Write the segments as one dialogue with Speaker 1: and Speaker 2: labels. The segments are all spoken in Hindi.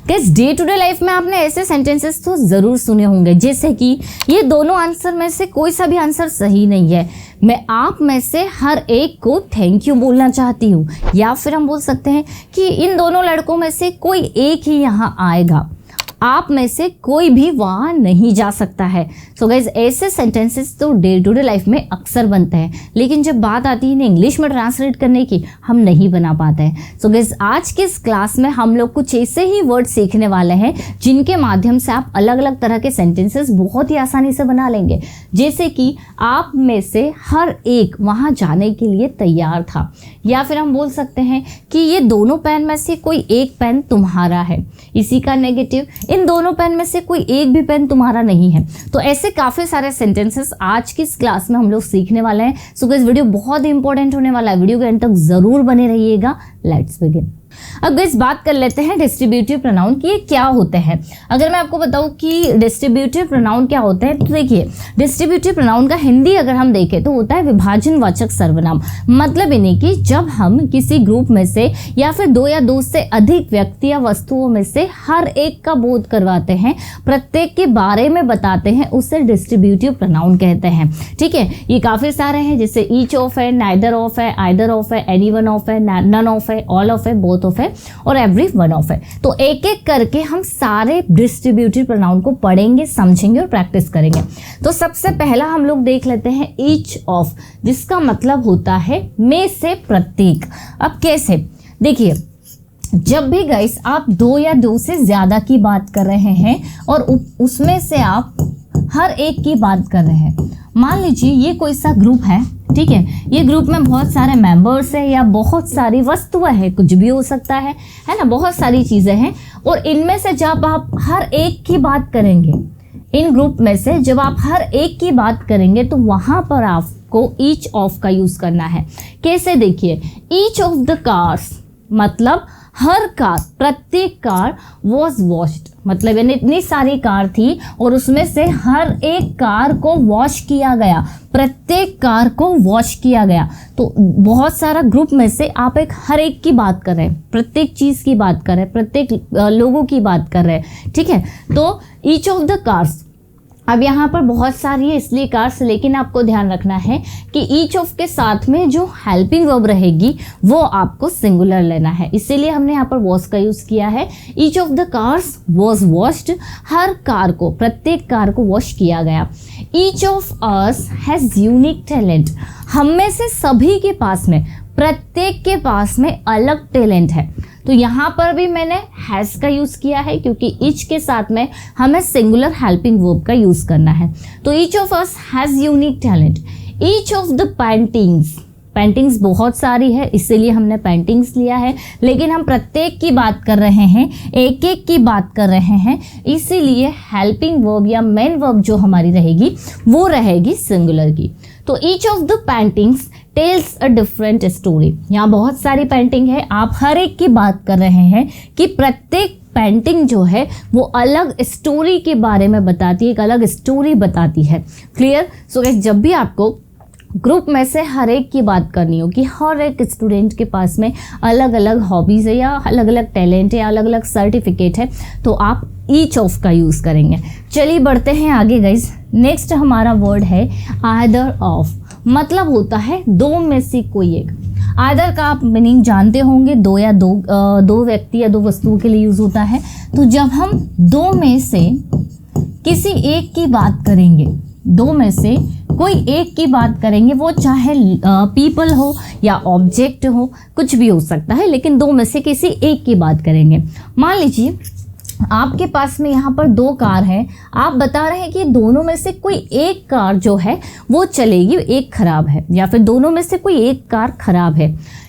Speaker 1: Guys day to day life में आपने ऐसे सेंटेंसेस तो ज़रूर सुने होंगे, जैसे कि ये दोनों आंसर में से कोई सा भी आंसर सही नहीं है, मैं आप में से हर एक को थैंक यू बोलना चाहती हूँ, या फिर हम बोल सकते हैं कि इन दोनों लड़कों में से कोई एक ही यहाँ आएगा, आप में से कोई भी वहाँ नहीं जा सकता है। सो गाइज ऐसे सेंटेंसेस तो डे टू डे लाइफ में अक्सर बनते हैं, लेकिन जब बात आती है इन्हें इंग्लिश में ट्रांसलेट करने की, हम नहीं बना पाते हैं। सो गाइज आज की इस क्लास में हम लोग कुछ ऐसे ही वर्ड सीखने वाले हैं जिनके माध्यम से आप अलग अलग तरह के सेंटेंसेस बहुत ही आसानी से बना लेंगे, जैसे कि आप में से हर एक वहाँ जाने के लिए तैयार था, या फिर हम बोल सकते हैं कि ये दोनों पेन में से कोई एक पेन तुम्हारा है। इसी का नेगेटिव, इन दोनों पेन में से कोई एक भी पेन तुम्हारा नहीं है। तो ऐसे काफ़ी सारे सेंटेंसेस आज की इस क्लास में हम लोग सीखने वाले हैं। सो गाइस वीडियो बहुत ही इंपॉर्टेंट होने वाला है, वीडियो के अंत तक ज़रूर बने रहिएगा। Let's begin. अब गाइस बात कर लेते हैं डिस्ट्रीब्यूटिव प्रोनाउन कि ये क्या होते हैं। अगर मैं आपको बताऊं कि डिस्ट्रीब्यूटिव प्रोनाउन क्या होते हैं, तो देखिए डिस्ट्रीब्यूटिव प्रोनाउन का हिंदी अगर हम देखें तो होता है विभाजनवाचक सर्वनाम। मतलब इन्हें कि जब हम किसी ग्रुप में से या फिर दो या दो से अधिक व्यक्ति या वस्तुओं में से हर एक का बोध करवाते हैं, प्रत्येक के बारे में बताते हैं, उसे डिस्ट्रीब्यूटिव प्रोनाउन कहते हैं। ठीक है, ये काफ़ी सारे हैं, जैसे ईच ऑफ है, नाइदर ऑफ है, आइदर ऑफ है, एनी वन ऑफ है, नन ऑफ है, ऑल ऑफ है, बोथ ऑफ है और एवरी वन ऑफ है। तो एक एक करके हम सारे डिस्ट्रीब्यूटिव प्रोनाउन को पढ़ेंगे, समझेंगे और प्रैक्टिस करेंगे। तो सबसे पहला हम लोग देख लेते हैं ईच ऑफ, जिसका मतलब होता है में से प्रत्येक। अब कैसे, देखिए जब भी गाइस आप दो या दो से ज़्यादा की बात कर रहे हैं और उसमें से आप हर एक की बात कर रहे हैं, मान लीजिए ये कोई सा ग्रुप है, ठीक है, ये ग्रुप में बहुत सारे मेंबर्स हैं या बहुत सारी वस्तुएं हैं, कुछ भी हो सकता है ना, बहुत सारी चीज़ें हैं, और इनमें से जब आप हर एक की बात करेंगे, इन ग्रुप में से जब आप हर एक की बात करेंगे तो वहाँ पर आपको ईच ऑफ का यूज़ करना है। कैसे, देखिए ईच ऑफ द कार्स मतलब हर कार, प्रत्येक कार वॉज वॉश्ड, मतलब यानी इतनी सारी कार थी और उसमें से हर एक कार को वॉश किया गया, प्रत्येक कार को वॉश किया गया। तो बहुत सारा ग्रुप में से आप एक हर एक की बात कर रहे हैं, प्रत्येक चीज़ की बात कर रहे हैं, प्रत्येक लोगों की बात कर रहे हैं। ठीक है, तो ईच ऑफ द कार्स, अब यहाँ पर बहुत सारी है इसलिए कार्स, लेकिन आपको ध्यान रखना है कि ईच ऑफ के साथ में जो हेल्पिंग वर्ब रहेगी वो आपको सिंगुलर लेना है, इसीलिए हमने यहाँ पर वॉश का यूज़ किया है। Each of the cars was washed, her car को, प्रत्येक कार को वॉश किया गया। Each of us has unique talent, हम में से सभी के पास में, प्रत्येक के पास में अलग टैलेंट है। तो यहाँ पर भी मैंने हैज़ का यूज़ किया है क्योंकि ईच के साथ में हमें सिंगुलर हेल्पिंग वर्ब का यूज़ करना है। तो each of us has unique talent. Each of the paintings, paintings बहुत सारी है इसीलिए हमने पेंटिंग्स लिया है, लेकिन हम प्रत्येक की बात कर रहे हैं, एक एक की बात कर रहे हैं, इसीलिए हेल्पिंग वर्ब या मेन वर्ब जो हमारी रहेगी वो रहेगी सिंगुलर की। तो each of the paintings tales a different story, यहाँ बहुत सारी पेंटिंग है, आप हर एक की बात कर रहे हैं कि प्रत्येक पेंटिंग जो है वो अलग स्टोरी के बारे में बताती है, एक अलग स्टोरी बताती है। क्लियर? सो गाइस जब भी आपको ग्रुप में से हर एक की बात करनी हो कि हर एक स्टूडेंट के पास में अलग अलग हॉबीज़ है या अलग अलग टैलेंट है या अलग अलग सर्टिफिकेट है, तो आप ईच ऑफ का यूज़ करेंगे। चलिए बढ़ते हैं आगे गाइस। नेक्स्ट हमारा वर्ड है आइदर ऑफ, मतलब होता है दो में से कोई एक। आइदर का आप मीनिंग जानते होंगे, दो या दो व्यक्ति या दो वस्तुओं के लिए यूज़ होता है। तो जब हम दो में से किसी एक की बात करेंगे, दो में से कोई एक की बात करेंगे, वो चाहे पीपल हो या ऑब्जेक्ट हो, कुछ भी हो सकता है, लेकिन दो में से किसी एक की बात करेंगे। मान लीजिए आपके पास में यहाँ पर दो कार है, आप बता रहे हैं कि दोनों में से कोई एक कार जो है वो चलेगी, एक खराब है, या फिर दोनों में से कोई एक कार खराब है,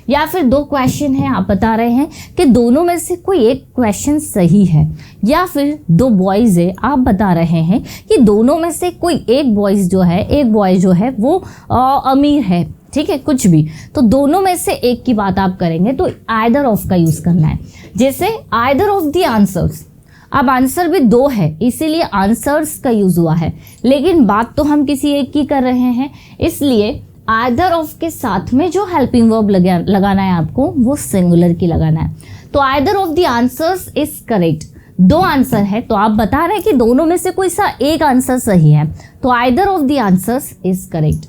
Speaker 1: या फिर दो क्वेश्चन है, आप बता रहे हैं कि दोनों में से कोई एक क्वेश्चन सही है, या फिर दो बॉयज़ है, आप बता रहे हैं कि दोनों में से कोई एक बॉयज़ जो है, एक बॉय जो है वो अमीर है। ठीक है, कुछ भी, तो दोनों में से एक की बात आप करेंगे तो आइदर ऑफ का यूज़ करना है। जैसे आइदर ऑफ द आंसर्स, अब आंसर भी दो है इसीलिए आंसर्स का यूज़ हुआ है, लेकिन बात तो हम किसी एक की कर रहे हैं, इसलिए आइदर ऑफ के साथ में जो हेल्पिंग वर्ब लगाना है आपको वो सिंगुलर की लगाना है। तो either of the answers is correct, दो आंसर है तो आप बता रहे हैं कि दोनों में से कोई सा एक आंसर सही है, तो either of the answers is correct.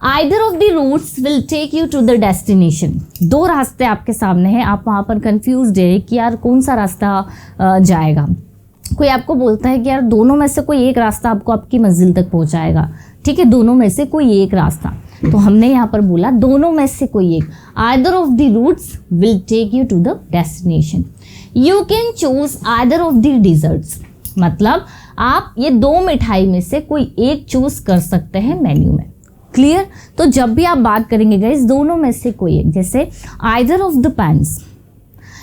Speaker 1: Either of the routes will take you to the destination. दो रास्ते आपके सामने हैं, आप वहाँ पर कंफ्यूज्ड है कि यार कौन सा रास्ता जाएगा। कोई आपको बोलता है कि यार दोनों में से कोई एक रास्ता आपको आपकी मंजिल तक पहुँचाएगा, ठीक है, दोनों में से कोई एक रास्ता। तो हमने यहाँ पर बोला दोनों में से कोई एक, either of the routes will take you to the destination. You can choose either of the desserts, मतलब आप ये दो मिठाई में से कोई एक चूज कर सकते हैं मेन्यू में। क्लियर? तो जब भी आप बात करेंगे गाइस दोनों में से कोई एक, जैसे either of the pens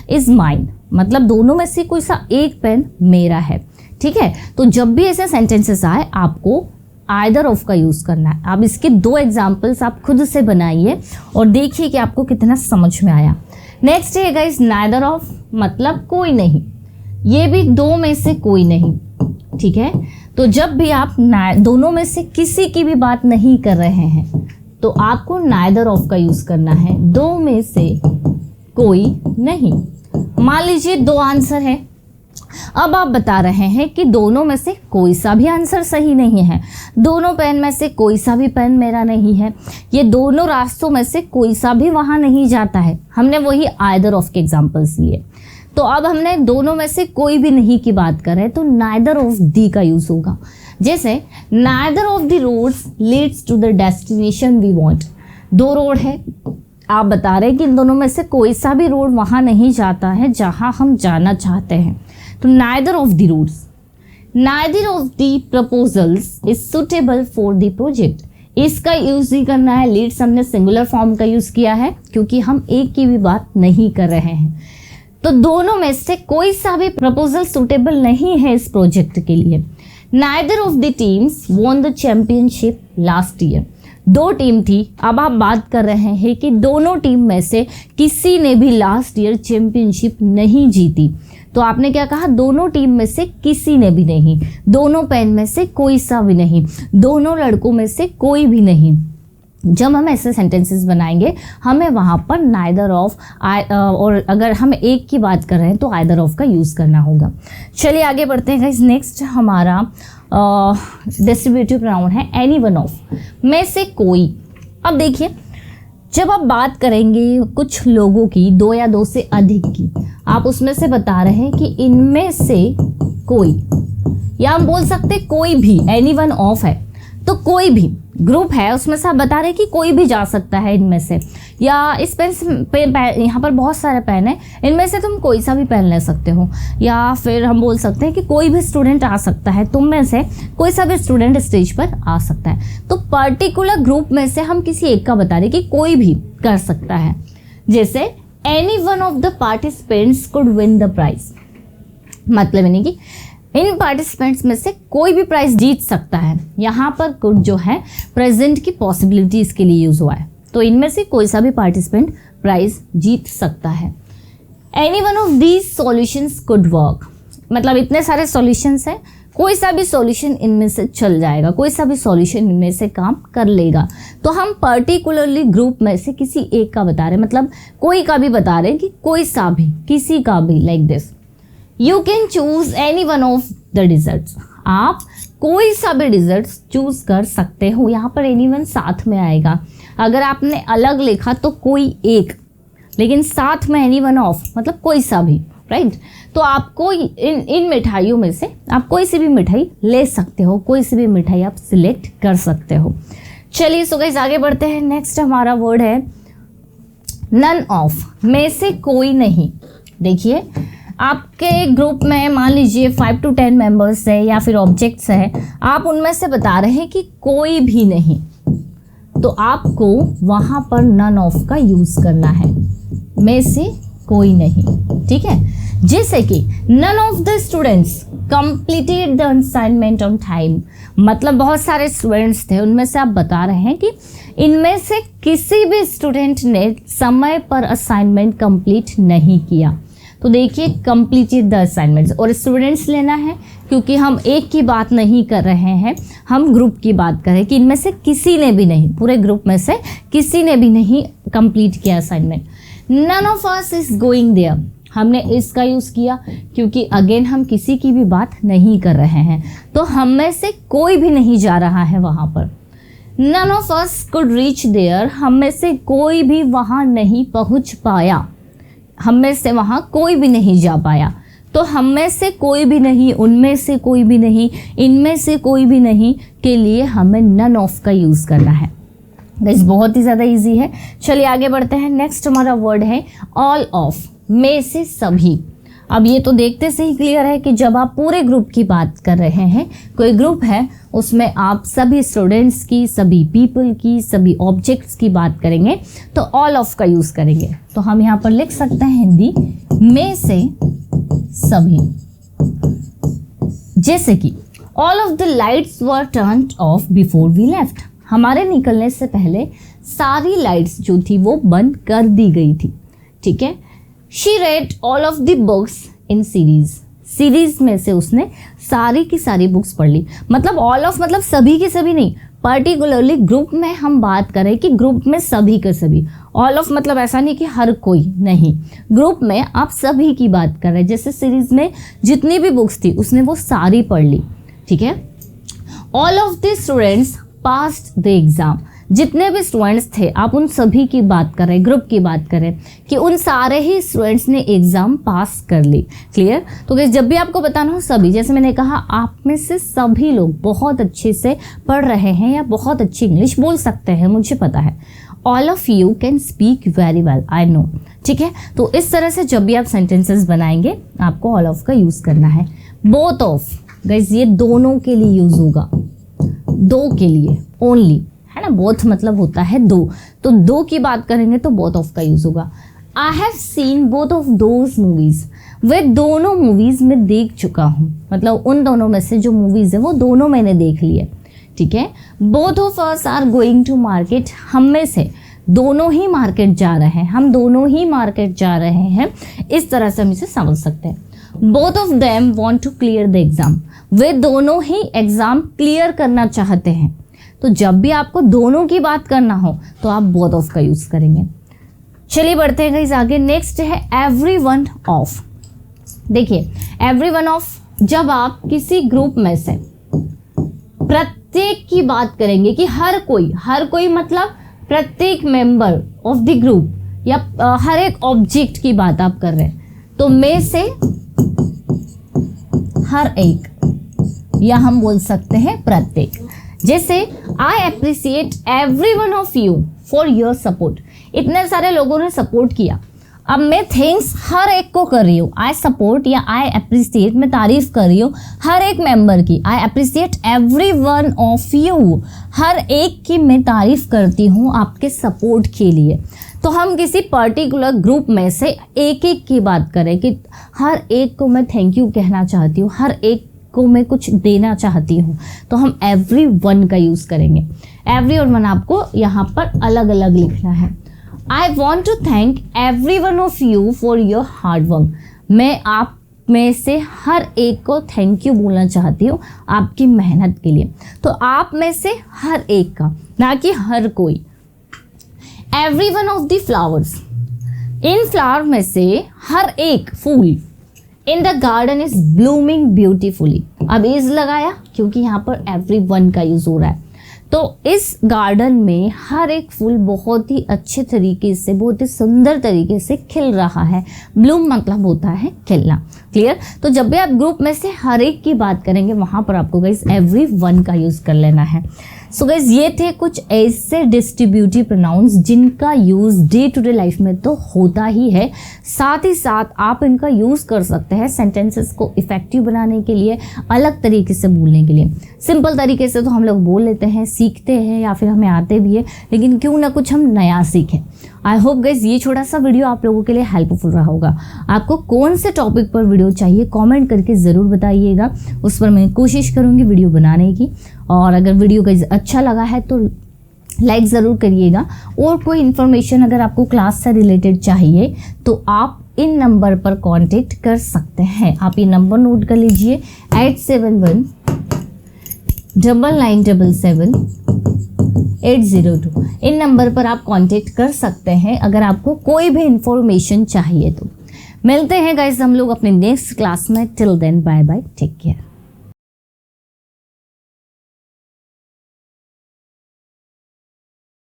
Speaker 1: is mine, मतलब दोनों में से कोई सा एक पेन मेरा है, ठीक है। तो जब भी ऐसे सेंटेंसेस आए आपको आइदर ऑफ का यूज़ करना है। आप इसके दो एग्जाम्पल्स आप खुद से बनाइए और देखिए कि आपको कितना समझ में आया। नेक्स्ट है गाइस नाइदर ऑफ, मतलब कोई नहीं, ये भी दो में से कोई नहीं, ठीक है। तो जब भी आप दोनों में से किसी की भी बात नहीं कर रहे हैं तो आपको नाइदर ऑफ का यूज़ करना है, दो में से कोई नहीं। मान लीजिए दो आंसर है, अब आप बता रहे हैं कि दोनों में से कोई सा भी आंसर सही नहीं है, दोनों पेन में से कोई सा भी पेन मेरा नहीं है, ये दोनों रास्तों में से कोई सा भी वहाँ नहीं जाता है। हमने वही आइदर ऑफ के एग्जाम्पल्स लिए। तो अब हमने दोनों में से कोई भी नहीं की बात कर रहे तो नाइदर ऑफ दी का यूज़ होगा। जैसे neither of the roads leads to the destination we want. दो रोड है, आप बता रहे हैं कि इन दोनों में से कोई सा भी रोड वहाँ नहीं जाता है जहाँ हम जाना चाहते हैं, तो neither of the routes. Neither of the proposals is suitable for the project. इसका यूज़ ही करना है, लीड्स हमने सिंगुलर फॉर्म का यूज़ किया है क्योंकि हम एक की भी बात नहीं कर रहे हैं। तो दोनों में से कोई सा भी प्रपोजल सुटेबल नहीं है इस प्रोजेक्ट के लिए। Neither of the teams won the championship last year. दो टीम थी, अब आप बात कर रहे हैं कि दोनों टीम में से किसी ने भी लास्ट ईयर चैंपियनशिप नहीं जीती। तो आपने क्या कहा, दोनों टीम में से किसी ने भी नहीं, दोनों पेन में से कोई सा भी नहीं, दोनों लड़कों में से कोई भी नहीं। जब हम ऐसे सेंटेंसेस बनाएंगे हमें वहाँ पर नाइदर ऑफ और अगर हम एक की बात कर रहे हैं तो आइदर ऑफ का यूज़ करना होगा। चलिए आगे बढ़ते हैं गाइस। नेक्स्ट हमारा डिस्ट्रीब्यूटिव प्रोनाउन है एनी वन ऑफ, में से कोई। अब देखिए जब आप बात करेंगे कुछ लोगों की, दो या दो से अधिक की, आप उसमें से बता रहे हैं कि इनमें से कोई, या हम बोल सकते कोई भी, एनी वन ऑफ है तो कोई भी ग्रुप है उसमें से आप बता रहे हैं कि कोई भी जा सकता है इनमें से, या इस पेन यहाँ पर बहुत सारे पेन है, इनमें से तुम कोई सा भी पेन ले सकते हो, या फिर हम बोल सकते हैं कि कोई भी स्टूडेंट आ सकता है, तुम में से कोई सा भी स्टूडेंट स्टेज पर आ सकता है। तो पर्टिकुलर ग्रुप में से हम किसी एक का बता रहे कि कोई भी कर सकता है। जैसे any one of the participants could win the prize, मतलब यानी कि इन पार्टिसिपेंट्स में से कोई भी प्राइज जीत सकता है। यहाँ पर कुड जो है प्रेजेंट की पॉसिबिलिटीज़ के लिए यूज़ हुआ है, तो इनमें से कोई सा भी पार्टिसिपेंट प्राइज जीत सकता है। Any one of these solutions could work, मतलब इतने सारे सॉल्यूशंस हैं, कोई सा भी सॉल्यूशन इनमें से चल जाएगा, कोई सा भी सॉल्यूशन इनमें से काम कर लेगा। तो हम पर्टिकुलरली ग्रुप में से किसी एक का बता रहे हैं, मतलब कोई का भी बता रहे हैं कि कोई सा भी, किसी का भी, like this. You can choose any one of the desserts, आप कोई सा भी डिजर्ट्स चूज कर सकते हो। यहाँ पर एनी वन साथ में आएगा, अगर आपने अलग लिखा तो कोई एक, लेकिन साथ में एनी वन ऑफ मतलब कोई सा भी, राइट। तो आपको इन मिठाइयों में से आप कोई सी भी मिठाई ले सकते हो, कोई सी भी मिठाई आप सिलेक्ट कर सकते हो। चलिए सो गाइस आगे बढ़ते हैं। नेक्स्ट हमारा वर्ड है नन ऑफ, में से कोई नहीं। देखिए आपके ग्रुप में मान लीजिए 5 to 10 मेंबर्स है या फिर ऑब्जेक्ट्स है, आप उनमें से बता रहे हैं कि कोई भी नहीं, तो आपको वहाँ पर नन ऑफ का यूज़ करना है, में से कोई नहीं, ठीक है। जैसे कि none of the students completed the assignment on time, मतलब बहुत सारे स्टूडेंट्स थे, उनमें से आप बता रहे हैं कि इनमें से किसी भी स्टूडेंट ने समय पर असाइनमेंट कंप्लीट नहीं किया। तो देखिए कंप्लीटेड द असाइनमेंट्स, और स्टूडेंट्स लेना है क्योंकि हम एक की बात नहीं कर रहे हैं, हम ग्रुप की बात कर रहे हैं कि इनमें से किसी ने भी नहीं, पूरे ग्रुप में से किसी ने भी नहीं कंप्लीट किया assignment. None of us is going there, हमने इस का यूज़ किया क्योंकि अगेन हम किसी की भी बात नहीं कर रहे हैं, तो हम में से कोई भी नहीं जा रहा है वहाँ पर। None of us could reach there, हम में से कोई भी वहाँ नहीं पहुँच पाया, हम में से वहाँ कोई भी नहीं जा पाया। तो हम में से कोई भी नहीं, उनमें से कोई भी नहीं, इनमें से कोई भी नहीं के लिए हमें none of का यूज़ करना है। गाइस बहुत ही ज़्यादा इजी है। चलिए आगे बढ़ते हैं। नेक्स्ट हमारा वर्ड है ऑल ऑफ, में से सभी। अब ये तो देखते से ही क्लियर है कि जब आप पूरे ग्रुप की बात कर रहे हैं, कोई ग्रुप है उसमें आप सभी स्टूडेंट्स की, सभी पीपल की, सभी ऑब्जेक्ट्स की बात करेंगे तो ऑल ऑफ का यूज़ करेंगे। तो हम यहाँ पर लिख सकते हैं हिंदी में से सभी। जैसे कि all of the lights were turned off before we left, हमारे निकलने से पहले सारी लाइट्स जो थी वो बंद कर दी गई थी। ठीक है। She read all of the books in series में से उसने सारी की सारी बुक्स पढ़ ली। मतलब ऑल ऑफ मतलब सभी के सभी नहीं, पर्टिकुलरली ग्रुप में हम बात करें कि ग्रुप में सभी के सभी। ऑल ऑफ मतलब ऐसा नहीं कि हर कोई, नहीं, ग्रुप में आप सभी की बात कर रहे हैं। जैसे सीरीज में जितनी भी बुक्स थी उसने वो सारी पढ़ ली। ठीक है। All of the students passed the exam, जितने भी स्टूडेंट्स थे आप उन सभी की बात कर रहे हैं, ग्रुप की बात करें कि उन सारे ही स्टूडेंट्स ने एग्ज़ाम पास कर ली। क्लियर। तो गाइस जब भी आपको बताना हो सभी, जैसे मैंने कहा आप में से सभी लोग बहुत अच्छे से पढ़ रहे हैं या बहुत अच्छी इंग्लिश बोल सकते हैं, मुझे पता है। All of you can speak very well, I know. ठीक है। तो इस तरह से जब भी आप सेंटेंसेस बनाएंगे आपको ऑल ऑफ का यूज़ करना है। बोथ ऑफ, गाइस ये दोनों के लिए यूज़ होगा, दो के लिए ओनली, है ना। बोथ मतलब होता है दो, तो दो की बात करेंगे तो बोथ ऑफ का यूज़ होगा। I have seen both of those movies, वे दोनों मूवीज़ में देख चुका हूँ, मतलब उन दोनों में से जो मूवीज़ है वो दोनों मैंने देख ली है। ठीक है। Both of us are going to market, हम में से दोनों ही मार्केट जा रहे हैं, हम दोनों ही मार्केट जा रहे हैं, इस तरह से हम इसे समझ सकते हैं। Both of them want to clear the exam, वे दोनों ही एग्ज़ाम क्लियर करना चाहते हैं। तो जब भी आपको दोनों की बात करना हो तो आप बोथ ऑफ का यूज़ करेंगे। चलिए बढ़ते हैं गाइस आगे। नेक्स्ट है एवरी वन ऑफ। देखिए एवरी वन ऑफ, जब आप किसी ग्रुप में से प्रत्येक की बात करेंगे कि हर कोई मतलब प्रत्येक मेंबर ऑफ द ग्रुप या हर एक ऑब्जेक्ट की बात आप कर रहे हैं, तो में से हर एक, या हम बोल सकते हैं प्रत्येक। जैसे I appreciate every one of you for your support, इतने सारे लोगों ने सपोर्ट किया। अब मैं थैंक्स हर एक को कर रही हूँ, आई सपोर्ट या आई अप्रिसिएट, मैं तारीफ कर रही हूँ हर एक मेंबर की। I appreciate every one of you, हर एक की मैं तारीफ करती हूँ आपके सपोर्ट के लिए। तो हम किसी पर्टिकुलर ग्रुप में से एक एक की बात करें कि हर एक को मैं थैंक यू कहना चाहती हूँ, हर एक को मैं कुछ देना चाहती हूँ, तो हम एवरी वन का यूज़ करेंगे। एवरी और वन आपको यहाँ पर अलग अलग लिखना है। I want to thank every one of you for your hard work, मैं आप में से हर एक को थैंक यू बोलना चाहती हूँ आपकी मेहनत के लिए। तो आप में से हर एक का, ना कि हर कोई। Every one of the flowers, इन फ्लावर में से हर एक फूल in the garden is blooming beautifully. अब इज लगाया क्योंकि यहाँ पर एवरी वन का यूज हो रहा है। तो इस गार्डन में हर एक फूल बहुत ही अच्छे तरीके से, बहुत ही सुंदर तरीके से खिल रहा है। ब्लूम मतलब होता है खिलना। क्लियर। तो जब भी आप ग्रुप में से हर एक की बात करेंगे वहाँ पर आपको गाइस एवरी वन का यूज़ कर लेना है। सो गाइस ये थे कुछ ऐसे डिस्ट्रीब्यूटिव प्रोनाउंस जिनका use day to day life में तो होता ही है, साथ ही साथ आप इनका यूज़ कर सकते हैं सेंटेंसेस को इफ़ेक्टिव बनाने के लिए, अलग तरीके से बोलने के लिए। सिंपल तरीके से तो हम लोग बोल लेते हैं, सीखते हैं या फिर हमें आते भी है, लेकिन क्यों ना कुछ हम नया सीखें। आई होप गाइज ये छोटा सा वीडियो आप लोगों के लिए हेल्पफुल रहा होगा। आपको कौन से टॉपिक पर वीडियो चाहिए कमेंट करके ज़रूर बताइएगा, उस पर मैं कोशिश करूँगी वीडियो बनाने की। और अगर वीडियो गाइज अच्छा लगा है तो लाइक ज़रूर करिएगा। और कोई इन्फॉर्मेशन अगर आपको क्लास से रिलेटेड चाहिए तो आप इन नंबर पर कांटेक्ट कर सकते हैं। आप ये नंबर नोट कर लीजिए 8719977802। इन नंबर पर आप कांटेक्ट कर सकते हैं अगर आपको कोई भी इंफॉर्मेशन चाहिए तो। मिलते हैं गाइस हम लोग अपने नेक्स्ट क्लास में। Till then bye bye, take care.